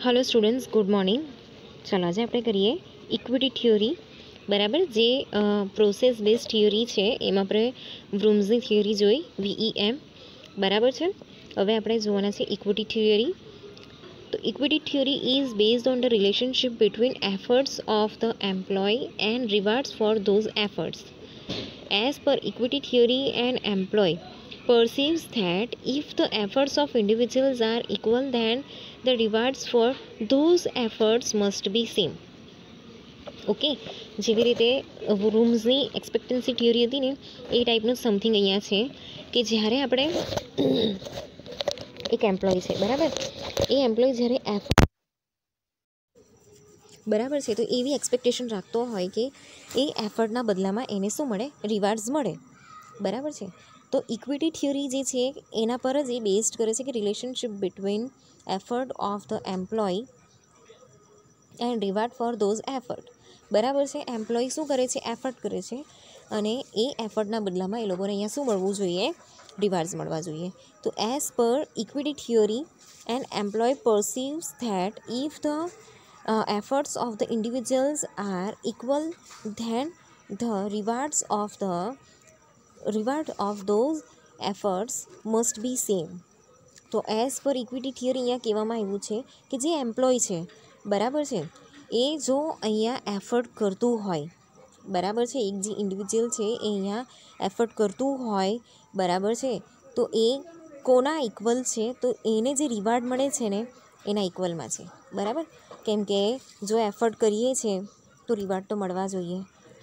Hello students, good morning. चलो आज આપણે કરીએ ઇક્વિટી થિયોરી, બરાબર। જે પ્રોસેસ બેઝ થિયોરી છે એમાં આપણે વ્રુમ્સની થિયોરી જોઈ, VEM, બરાબર છે। હવે આપણે જોવાના છે ઇક્વિટી થિયોરી। તો equity theory is based on the relationship between efforts of the employee and rewards for those efforts. As per equity theory, an employee perceives that if the efforts of individuals are equal, then the rewards for those efforts must be same. Okay, જેવી રીતે રૂમ્સની એક્સપેક્ટન્સી theory હતી ને એ ટાઈપનું something અહીંયા છે કે જ્યારે આપણે એક એમ્પ્લોય છે, બરાબર, એ એમ્પ્લોય જ્યારે બરાબર છે તો એવી એક્સપેક્ટેશન રાખતો હોય કે એ એફર્ટના બદલામાં એને શું મળે, રિવાર્ડ્સ મળે, બરાબર છે। તો ઇક્વિટી થિયોરી જે છે એના પર જ એ બેઝડ કરે છે કે relationship between effort of the employee and reward for those effort, બરાબર છે। એમ્પ્લોય શું કરે છે, એફર્ટ કરે છે અને એ એફર્ટના બદલામાં એ લોકોને અહીંયા શું મળવું જોઈએ, રિવાર્ડ્સ મળવા જોઈએ। તો as per equity theory an employee perceives that if the efforts of the individuals are equal, then the reward of those efforts must be same. તો એઝ પર ઇક્વિટી થિયરી અહીંયા કહેવામાં આવ્યું છે કે જે એમ્પ્લોય છે, બરાબર છે, એ જો અહીંયા એફર્ટ કરતું હોય, બરાબર છે, એક જે ઇન્ડિવિજ્યુઅલ છે એ અહીંયા એફર્ટ કરતું હોય, બરાબર છે, તો એ કોના ઇક્વલ છે, તો એને જે રિવાર્ડ મળે છે ને એના ઇક્વલમાં છે, બરાબર। કેમ કે જો એફર્ટ કરીએ છીએ તો રિવાર્ડ તો મળવા જોઈએ,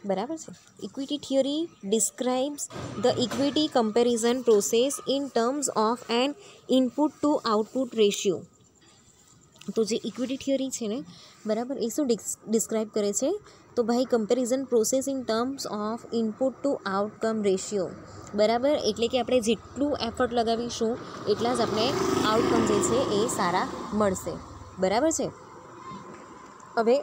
બરાબર છે। Equity theory describes the equity comparison process in terms of an input to output ratio. તો જે ઇક્વિટી થિયરી છે ને, બરાબર, એ શું ડિસ્ક્રાઇબ કરે છે, તો ભાઈ comparison process in terms of input to outcome ratio, બરાબર। એટલે કે આપણે જેટલું એફર્ટ લગાવીશું એટલા જ આપણે આઉટકમ જે છે એ સારા મળશે, બરાબર છે। હવે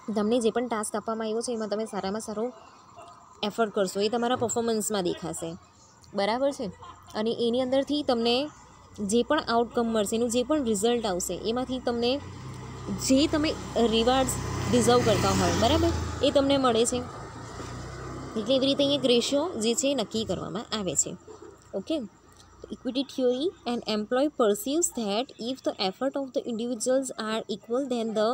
તમને જે પણ ટાસ્ક આપવામાં આવ્યો છે એમાં તમે સારામાં સારો એફર્ટ કરશો, એ તમારા પરફોર્મન્સમાં દેખાશે, બરાબર છે। અને એની અંદરથી તમને જે પણ આઉટકમ મળશે, એનું જે પણ રિઝલ્ટ આવશે એમાંથી તમને જે તમે રિવાર્ડ્સ ડિઝર્વ કરતા હોય, બરાબર, એ તમને મળે છે। એટલે એવી રીતે એક રેશિયો જે છે એ નક્કી કરવામાં આવે છે, okay. Equity theory, an employee perceives that if the effort of the individuals are equal, then the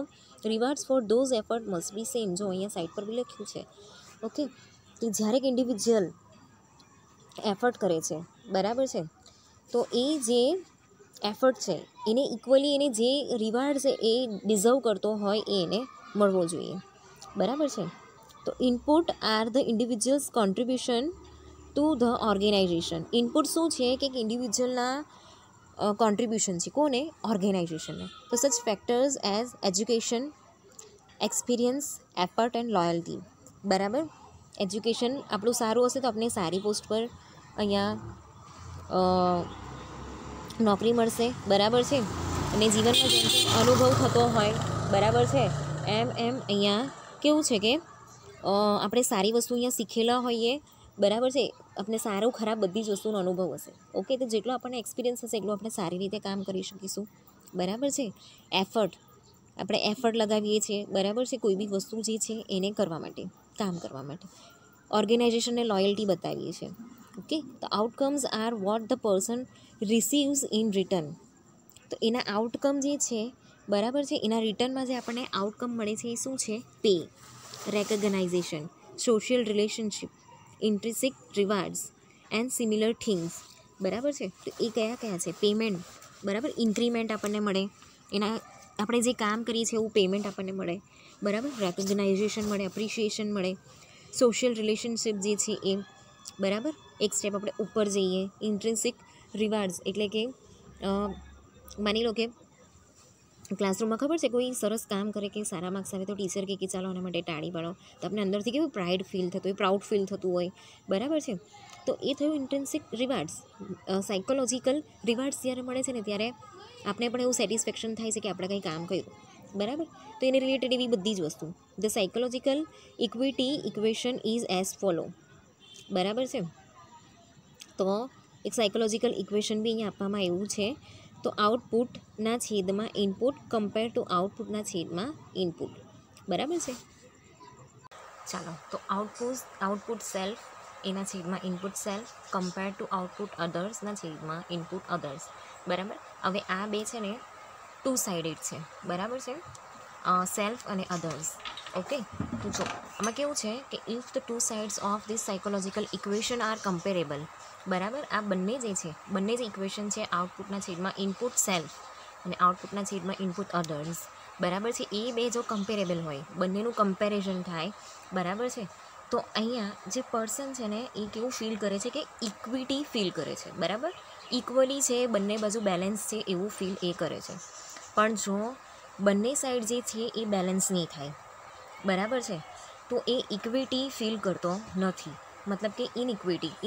rewards for those effort must be same. જો અહીંયા સાઈડ પર બી લખ્યું છે, ઓકે, કે જ્યારે એક ઇન્ડિવિજ્યુઅલ એફર્ટ કરે છે, બરાબર છે, તો એ જે એફર્ટ છે એને ઇક્વલી એને જે રિવાર્ડ છે એ ડિઝર્વ કરતો હોય એ એને મળવો જોઈએ, બરાબર છે। તો input are the individuals contribution to the organization. Input શું છે કે ઇન્ડિવિજ્યુઅલના કોન્ટ્રીબ્યુશન છે, કોને, ઓર્ગેનાઇઝેશનને। તો such factors as education, experience, effort and loyalty, બરાબર। એજ્યુકેશન આપણું સારું હશે તો આપણે સારી પોસ્ટ પર અહીંયા નોકરી મળશે, બરાબર છે। અને જીવનમાં જેમ જેમ અનુભવ થતો હોય, બરાબર છે, એમ એમ અહીંયા કેવું છે કે આપણે સારી વસ્તુ અહીંયા શીખેલા હોઈએ, બરાબર છે, આપણે સારું ખરાબ બધી જ વસ્તુનો અનુભવ હશે, ઓકે। તો જેટલો આપણને એક્સપિરિયન્સ હશે એટલું આપણે સારી રીતે કામ કરી શકીશું, બરાબર છે। એફર્ટ, આપણે એફર્ટ લગાવીએ છીએ, બરાબર છે, કોઈ બી વસ્તુ જે છે એને કરવા માટે, કામ કરવા માટે। ઓર્ગેનાઇઝેશનને લોયલ્ટી બતાવીએ છીએ, ઓકે। તો outcomes are what the person receives in return. તો એના આઉટકમ જે છે, બરાબર છે, એના રિટર્નમાં જે આપણને આઉટકમ મળે છે એ શું છે, pay, recognition, social relationship, intrinsic rewards and similar things, બરાબર છે। તો એ કયા કયા છે, પેમેન્ટ, બરાબર, ઇન્ક્રીમેન્ટ આપણને મળે, એના આપણે જે કામ કરીએ છીએ એવું પેમેન્ટ આપણને મળે, બરાબર, રેકગ્નાઇઝેશન મળે, એપ્રિશિએશન મળે, સોશિયલ રિલેશનશિપ જે છે એ, બરાબર, એક સ્ટેપ આપણે ઉપર જઈએ, ઇન્ટ્રિન્સિક રિવાર્ડ્સ એટલે કે માની લો કે ક્લાસરૂમમાં ખબર છે કોઈ સરસ કામ કરે કે સારા માર્ક્સ આવે તો ટીચર કે ચાલો એના માટે તાળી પાડો, તો આપણે અંદરથી કેવું પ્રાઇડ ફીલ થતું હોય, પ્રાઉડ ફીલ થતું હોય, બરાબર છે। તો એ થયું ઇન્ટ્રિન્સિક રિવાર્ડ્સ। સાયકોલોજીકલ રિવાર્ડ્સ જ્યારે મળે છે ને ત્યારે આપણે પણ એવું સેટિસ્ફેક્શન થાય છે કે આપણે કંઈ કામ કર્યું, બરાબર। તો એને રિલેટેડ એવી બધી જ વસ્તુ, the psychological equity equation is as follow, બરાબર છે। તો એક સાયકોલોજીકલ ઇક્વેશન બી અહીંયા આપવામાં આવ્યું છે તો આઉટપુટના છેદમાં ઇનપુટ કમ્પેર ટુ આઉટપુટના છેદમાં ઇનપુટ, બરાબર છે. ચાલો, તો આઉટપુટ સેલ્ફ એના છેદમાં input self compare to output અધર્સના છેદમાં ઇનપુટ અધર્સ, બરાબર. હવે આ બે છે ને ટુ સાઇડેડ છે, બરાબર છે, સેલ્ફ અને અધર્સ. ઓકે, તો જો આમાં કેવું છે કે if the two sides of this psychological equation are comparable, બરાબર. આ બંને જે ઇક્વેશન છે આઉટપુટના છેદમાં ઇનપુટ સેલ્ફ અને આઉટપુટના છેદમાં ઇનપુટ અધર્સ, બરાબર છે, એ બે જો કમ્પેરેબલ હોય, બંનેનું કમ્પેરિઝન થાય, બરાબર છે, તો અહીંયા જે પર્સન છે ને એ કેવું ફીલ કરે છે કે ઇક્વિટી ફીલ કરે છે, બરાબર. ઇક્વલી છે, બંને બાજુ બેલેન્સ છે એવું ફીલ એ કરે છે. પણ જો બંને સાઈડ જે છે એ બેલેન્સ નહીં થાય, બરાબર છે, તો એ ઇક્વિટી ફીલ કરતો નથી, મતલબ કે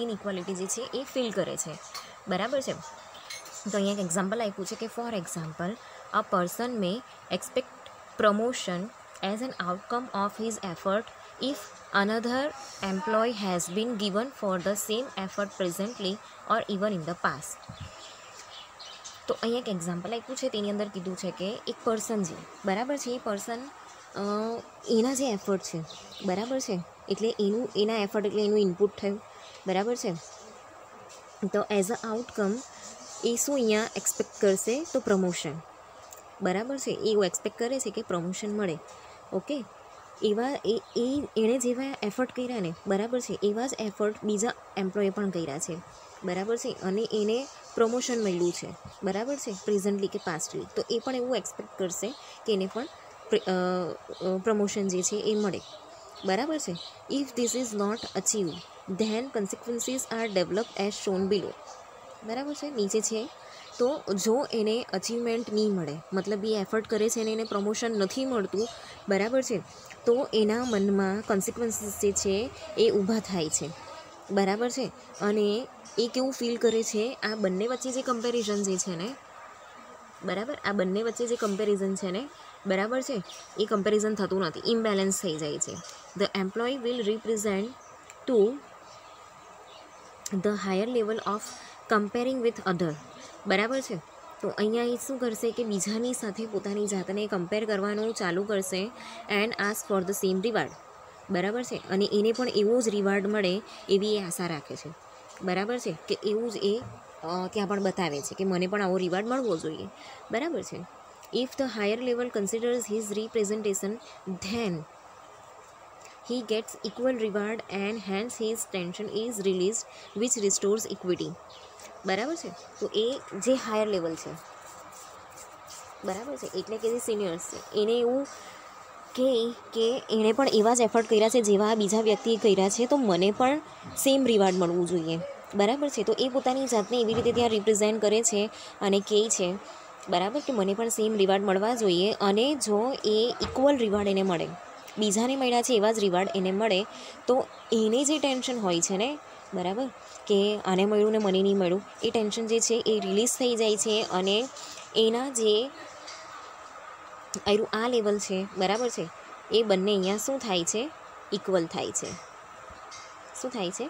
ઇનઇક્વાલિટી જે છે એ ફીલ કરે છે, બરાબર છે. તો અહીંયા એક એક્ઝામ્પલ આપ્યું છે કે for example a person May expect promotion as an outcome of his effort if another employee has been given for the same effort presently or even in the past. તો અહીંયા એક એક્ઝામ્પલ આપ્યું છે, તેની અંદર કીધું છે કે એક પર્સન છે, બરાબર છે, એ પર્સન એના જે એફર્ટ છે, બરાબર છે, એટલે એના એફર્ટ એટલે એનું ઇનપુટ થયું, બરાબર છે. તો એઝ અ આઉટકમ એ શું અહીંયા એક્સપેક્ટ કરશે તો પ્રમોશન, બરાબર છે, એ એવું એક્સપેક્ટ કરે છે કે પ્રમોશન મળે. ઓકે, એવા એણે જેવા એફર્ટ કર્યા ને, બરાબર છે, એવા જ એફર્ટ બીજા એમ્પ્લોયે પણ કર્યા છે, બરાબર છે, અને એને પ્રમોશન મળ્યું છે, બરાબર છે, પ્રેઝન્ટલી કે પાસ્ટલી. તો એ પણ એવું એક્સપેક્ટ કરશે કે એને પણ પ્રમોશન જે છે એ મળે, બરાબર છે. If this is not achieve then consequences are develop as shown below, બરાબર છે, નીચે છે. તો જો એને અચીવમેન્ટ નહીં મળે, મતલબ એ એફર્ટ કરે છે અને એને પ્રમોશન નથી મળતું, બરાબર છે, તો એના મનમાં કન્સિક્વન્સીસ જે છે એ ઊભા થાય છે, બરાબર છે, અને એ કેવું ફીલ કરે છે, આ બંને વચ્ચે જે કમ્પેરિઝન જે છે ને, બરાબર, આ બંને વચ્ચે જે કમ્પેરિઝન છે ને, બરાબર છે, એ કમ્પેરિઝન થતું નથી, ઇમ્બેલેન્સ થઈ જાય છે. The employee will represent to the higher level of comparing with other, બરાબર છે. તો અહીંયા એ શું કરશે કે બીજાની સાથે પોતાની જાતને કમ્પેર કરવાનું ચાલુ કરશે and ask for the same reward, બરાબર છે, અને એને પણ એવો જ રિવાર્ડ મળે એવી એ આશા રાખે છે, બરાબર છે, કે એવું જ એ ત્યાં પણ બતાવે છે કે મને પણ આવો રિવાર્ડ મળવો જોઈએ, બરાબર છે. If the higher level considers his representation then he gets equal reward and hence his tension is released which restores equity, બરાબર છે. તો એ જે હાયર લેવલ છે, બરાબર છે, એટલે કે જે સિનિયર્સ છે, એને એવું કે એણે પણ એવા જ એફર્ટ કર્યા છે જેવા બીજા વ્યક્તિએ કર્યા છે, તો મને પણ સેમ રિવાર્ડ મળવું જોઈએ, બરાબર છે. તો એ પોતાની જાતને એવી રીતે ત્યાં રિપ્રેઝેન્ટ કરે છે અને કહે છે, બરાબર, કે મને પણ સેમ રિવાર્ડ મળવા જોઈએ, અને જો એ ઇક્વલ રિવાર્ડ એને મળે, બીજાને મળ્યા છે એવા જ રિવાર્ડ એને મળે, તો એને જે ટેન્શન હોય છે ને, બરાબર, કે આને મળ્યું ને મને નહીં મળ્યું, એ ટેન્શન જે છે એ રિલીઝ થઈ જાય છે, અને એના જે આ લેવલ છે, બરાબર છે, એ બંને અહીંયા શું થાય છે, ઇક્વલ થાય છે, શું થાય છે,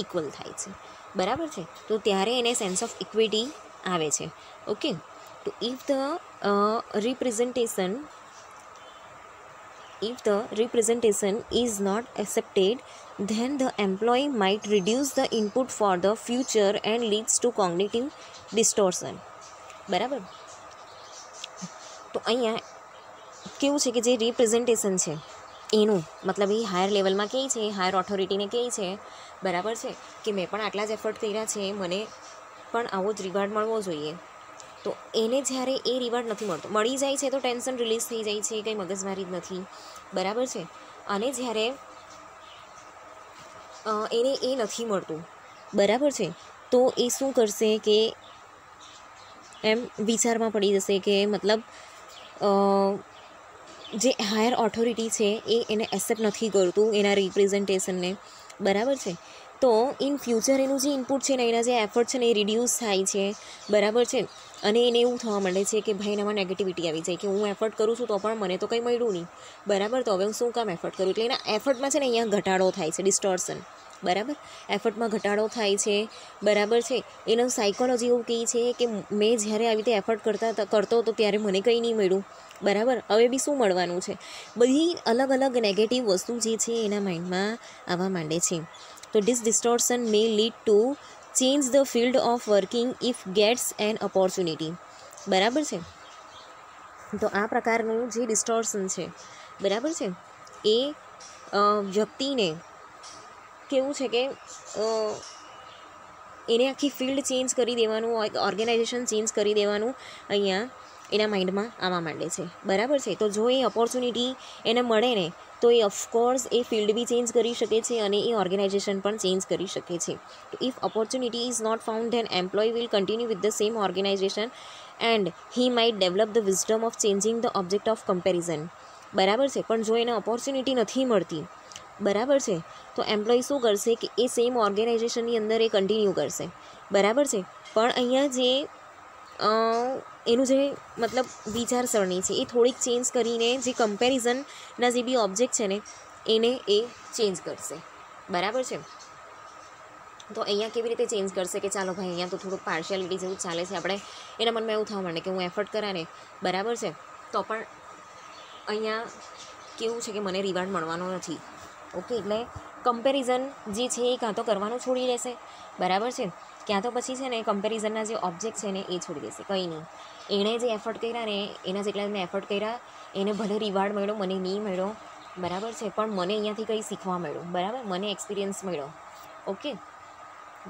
ઇક્વલ થાય છે, બરાબર છે. તો ત્યારે એને સેન્સ ઓફ ઇક્વિટી આવે છે. ઓકે, તો if the representation is not accepted then the employee might reduce the input for the future and leads to cognitive distortion, બરાબર. તો અહીંયા કેવું છે કે જે રિપ્રેઝન્ટેશન છે એનું મતલબ એ હાયર લેવલમાં કહે છે, હાયર ઓથોરિટીને કહે છે, બરાબર છે, કે મેં પણ આટલા જ એફર્ટ કર્યા છે, મને પણ આવો જ રિવાર્ડ મળવો જોઈએ. તો એને જ્યારે એ રિવાર્ડ નથી મળતો, મળી જાય છે તો ટેન્શન રિલીઝ થઈ જાય છે, કંઈ મગજમારી જ નથી, બરાબર છે, અને જ્યારે એને એ નથી મળતું, બરાબર છે, તો એ શું કરશે કે એમ વિચારમાં પડી જશે કે મતલબ જે હાયર ઓથોરિટી છે એ એને એક્સેપ્ટ નથી કરતું એના રિપ્રેઝન્ટેશનને, બરાબર છે. તો ઇન ફ્યુચર એનું જે ઇનપુટ છે ને, એના જે એફર્ટ છે ને એ રિડ્યુસ થાય છે, બરાબર છે, અને એને એવું થવા માંડે છે કે ભાઈ એનામાં નેગેટિવિટી આવી જાય કે હું એફર્ટ કરું છું તો પણ મને તો કંઈ મળ્યું નહીં, બરાબર, તો હવે હું શું કામ એફર્ટ કરું, એટલે એના એફર્ટમાં છે ને અહીંયા ઘટાડો થાય છે, ડિસ્ટોર્શન, બરાબર, એફર્ટમાં ઘટાડો થાય છે, બરાબર છે. એનો સાયકોલોજી એવું કહે છે કે મેં જ્યારે આવી રીતે એફર્ટ કરતો હતો ત્યારે મને કંઈ નહીં મળ્યું, બરાબર, હવે બી શું મળવાનું છે. બધી અલગ અલગ નેગેટિવ વસ્તુ જે છે એના માઇન્ડમાં આવવા માંડે છે. તો this distortion may lead to change the field of working if gets an opportunity, બરાબર છે. તો આ પ્રકારનું જે ડિસ્ટોર્શન છે, બરાબર છે, એ વ્યક્તિને કેવું છે કે એને આખી ફિલ્ડ ચેન્જ કરી દેવાનું, ઓર્ગેનાઇઝેશન ચેન્જ કરી દેવાનું અહીંયા એના માઇન્ડમાં આવવા માંડે છે, બરાબર છે. તો જો એ ઓપોર્ચ્યુનિટી એને મળે ને તો એ ઓફકોર્સ એ ફિલ્ડ બી ચેન્જ કરી શકે છે અને એ ઓર્ગેનાઇઝેશન પણ ચેન્જ કરી શકે છે. તો if opportunity is not found then employee will continue with the same organization and he might develop the wisdom of changing the object of comparison, બરાબર છે. પણ જો એને ઓપોર્ચ્યુનિટી નથી મળતી, બરાબર છે, તો એમ્પ્લોય શું કરશે કે એ સેમ ઓર્ગેનાઇઝેશનની અંદર એ કન્ટિન્યુ કરશે, બરાબર છે. પણ અહીંયા જે એનું જે મતલબ વિચારસરણી છે એ થોડીક ચેન્જ કરીને જે કમ્પેરિઝનના જે બી ઓબ્જેક્ટ છે ને એને એ ચેન્જ કરશે, બરાબર છે. તો અહીંયા કેવી રીતે ચેન્જ કરશે કે ચાલો ભાઈ અહીંયા તો થોડુંક પાર્શિયાલિટી જેવું ચાલે છે, આપણે એના મનમાં એવું થવા માંડે કે હું એફર્ટ કરા ને, બરાબર છે, તો પણ અહીંયા કેવું છે કે મને રિવાર્ડ મળવાનો નથી, ઓકે. એટલે કમ્પેરિઝન જે છે એ કાં તો કરવાનું છોડી દેશે, બરાબર છે, ક્યાં તો પછી છે ને કમ્પેરિઝનના જે ઓબ્જેક્ટ છે ને એ છોડી દેશે. કંઈ નહીં, એણે જે એફર્ટ કર્યા ને એના જેટલા મેં એફર્ટ કર્યા એને ભલે રિવાર્ડ મળ્યો, મને નહીં મળ્યો, બરાબર છે, પણ મને અહીંયાથી કંઈ શીખવા મળ્યું, બરાબર, મને એક્સપિરિયન્સ મળ્યો, ઓકે.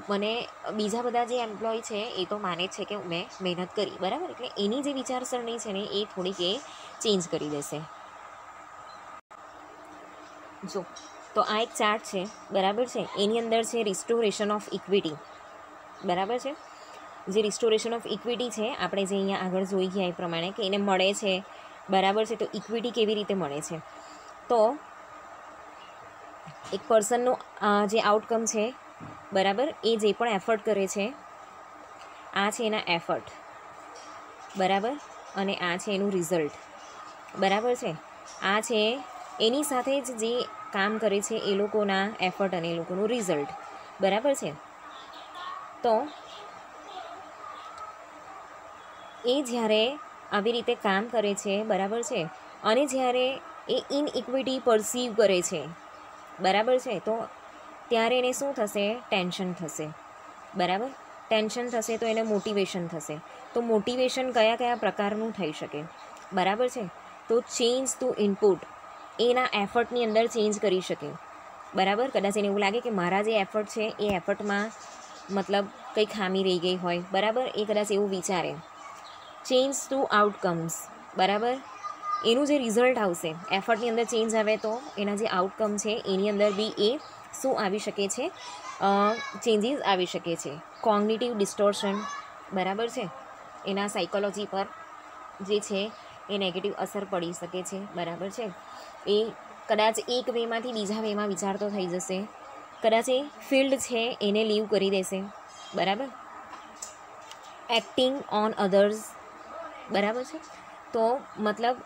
મને બીજા બધા જે એમ્પ્લોય છે એ તો માને છે કે મેં મહેનત કરી, બરાબર. એટલે એની જે વિચારસરણી છે ને એ થોડીક એ ચેન્જ કરી દેશે. જો તો આ એક ચાર્ટ છે, બરાબર છે, એની અંદર છે રિસ્ટોરેશન ઓફ ઇક્વિટી, બરાબર છે. જે રિસ્ટોરેશન ઓફ ઇક્વિટી છે આપણે જે અહીંયા આગળ જોઈ ગયા એ પ્રમાણે કે એને મળે છે, બરાબર છે. તો ઇક્વિટી કેવી રીતે મળે છે, તો એક પર્સનનું જે આઉટકમ છે, બરાબર, એ જે પણ એફર્ટ કરે છે, આ છે એના એફર્ટ, બરાબર, અને આ છે એનું રિઝલ્ટ, બરાબર છે. આ છે એની સાથે જ જે કામ કરે છે એ લોકોના એફર્ટ અને એ લોકોનું રિઝલ્ટ, બરાબર છે. તો એ જ્યારે આવી રીતે કામ કરે છે, બરાબર છે, અને જ્યારે એ ઇનઇક્વિટી પરસીવ કરે છે, બરાબર છે, તો ત્યારે એને શું થશે, ટેન્શન થશે, બરાબર. ટેન્શન થશે તો એને મોટિવેશન થશે. તો મોટિવેશન કયા કયા પ્રકારનું થઈ શકે, બરાબર છે. તો ચેન્જ ટુ ઇનપુટ, એના એફર્ટની અંદર ચેન્જ કરી શકે, બરાબર. કદાચ એને એવું લાગે કે મારા જે એફર્ટ છે એ એફર્ટમાં મતલબ કંઈ ખામી રહી ગઈ હોય, બરાબર, એ કદાચ એવું વિચારે. ચેન્જ ટુ આઉટકમ્સ, બરાબર, એનું જે રિઝલ્ટ આવશે, એફર્ટની અંદર ચેન્જ આવે તો એના જે આઉટકમ છે એની અંદર બી એ શું આવી શકે છે, ચેન્જીસ આવી શકે છે. કોગ્નિટિવ ડિસ્ટોર્શન, બરાબર છે, એના સાયકોલોજી પર જે છે એ નેગેટિવ અસર પડી શકે છે, બરાબર છે. એ કદાચ એક વેમાંથી બીજા વેમાં વિચારતો થઈ જશે, કદાચ એ ફિલ્ડ છે એને લીવ કરી દેશે, બરાબર. એક્ટિંગ ઓન અધર્સ, બરાબર છે. તો મતલબ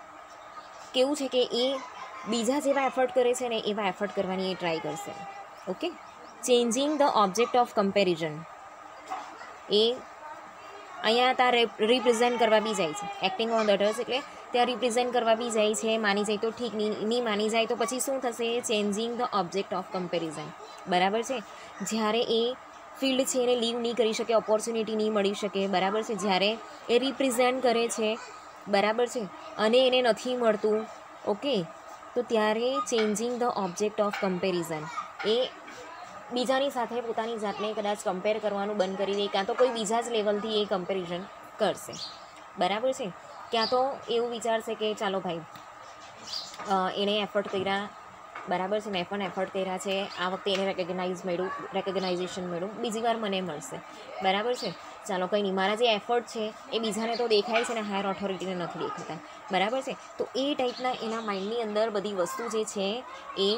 કેવું છે કે એ બીજા જેવા એફર્ટ કરે છે ને એવા એફર્ટ કરવાની એ ટ્રાય કરશે, okay. Changing the object of comparison, એ અહીંયા ત્યાં રિપ્રેઝેન્ટ કરવા બી જાય છે. એક્ટિંગ ઓન અધર્સ એટલે ત્યાં રિપ્રેઝેન્ટ કરવા બી જાય છે, માની જાય તો ઠીક, નહીં માની જાય તો પછી શું થશે, changing the object of comparison, બરાબર છે. જ્યારે એ ફિલ્ડ છે એને લીવ નહીં કરી શકે, ઓપોર્ચ્યુનિટી નહીં મળી શકે, બરાબર છે, જ્યારે એ રિપ્રેઝેન્ટ કરે છે, બરાબર છે, અને એને નથી મળતું, ઓકે, તો ત્યારે changing the object of comparison, એ બીજાની સાથે પોતાની જાતને કદાચ કમ્પેર કરવાનું બંધ કરી દે, ક્યાં તો કોઈ બીજા જ લેવલથી એ કમ્પેરિઝન કરશે, બરાબર છે. ક્યાં તો એવું વિચારશે કે ચાલો ભાઈ એણે એફર્ટ કર્યા, બરાબર છે, મેં પણ એફર્ટ કર્યા છે, આ વખતે એને રેકગ્નાઇઝેશન મળ્યું, બીજી વાર મને મળશે, બરાબર છે, ચાલો કંઈ નહીં, મારા જે એફર્ટ છે એ બીજાને તો દેખાય છે ને હાયર ઓથોરિટીને નથી દેખાતા, બરાબર છે. તો એ ટાઈપના એના માઇન્ડની અંદર બધી વસ્તુ જે છે એ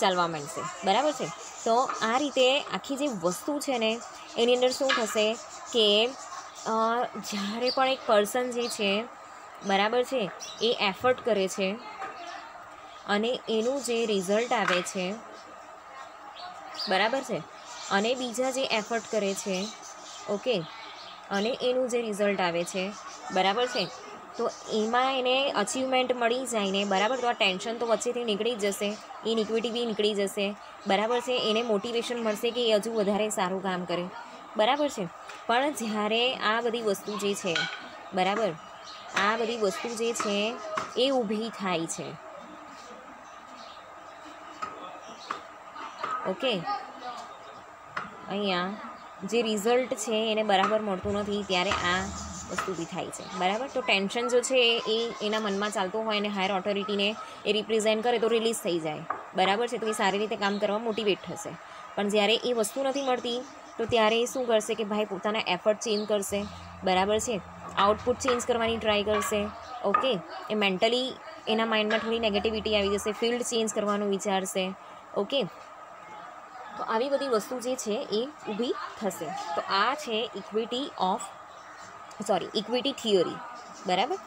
ચાલવા માંડશે, બરાબર છે. તો આ રીતે આખી જે વસ્તુ છે ને એની અંદર શું થશે કે જ્યારે પણ એક પર્સન જે છે, બરાબર છે, એ એફર્ટ કરે છે અને એનું જે રિઝલ્ટ આવે છે બરાબર છે, અને બીજા જે એફર્ટ કરે છે, ઓકે, અને એનું જે રિઝલ્ટ આવે છે, બરાબર છે, તો એમાં એને અચીવમેન્ટ મળી જાય ને, બરાબર, તો આ ટેન્શન તો વચ્ચેથી નીકળી જ જશે, ઇનઇક્વિટી બી નીકળી જશે, બરાબર છે, એને મોટિવેશન મળશે કે એ હજુ વધારે સારું કામ કરે, બરાબર છે. પણ જ્યારે આ બધી વસ્તુ જે છે, બરાબર, આ બધી વસ્તુ જે છે એ ઊભી થાય છે, ઓકે, અહીંયા જે રિઝલ્ટ છે એને બરાબર મળતું નથી ત્યારે આ વસ્તુ બી થાય છે, બરાબર. તો ટેન્શન જો છે એ એના મનમાં ચાલતું હોય અને હાયર ઓથોરિટીને એ રિપ્રેઝેન્ટ કરે તો રિલીઝ થઈ જાય, બરાબર છે, તો એ સારી રીતે કામ કરવા મોટિવેટ થશે. પણ જ્યારે એ વસ્તુ નથી મળતી તો ત્યારે એ શું કરશે કે ભાઈ પોતાના એફર્ટ ચેન્જ કરશે, બરાબર છે, આઉટપુટ ચેન્જ કરવાની ટ્રાય કરશે, ઓકે, એ મેન્ટલી એના માઇન્ડમાં થોડી નેગેટિવિટી આવી જશે, ફિલ્ડ ચેન્જ કરવાનું વિચારશે, ઓકે. તો આવી બધી વસ્તુ જે છે એ ઊભી થશે. તો આ છે ઇક્વિટી થિયરી, બરાબર.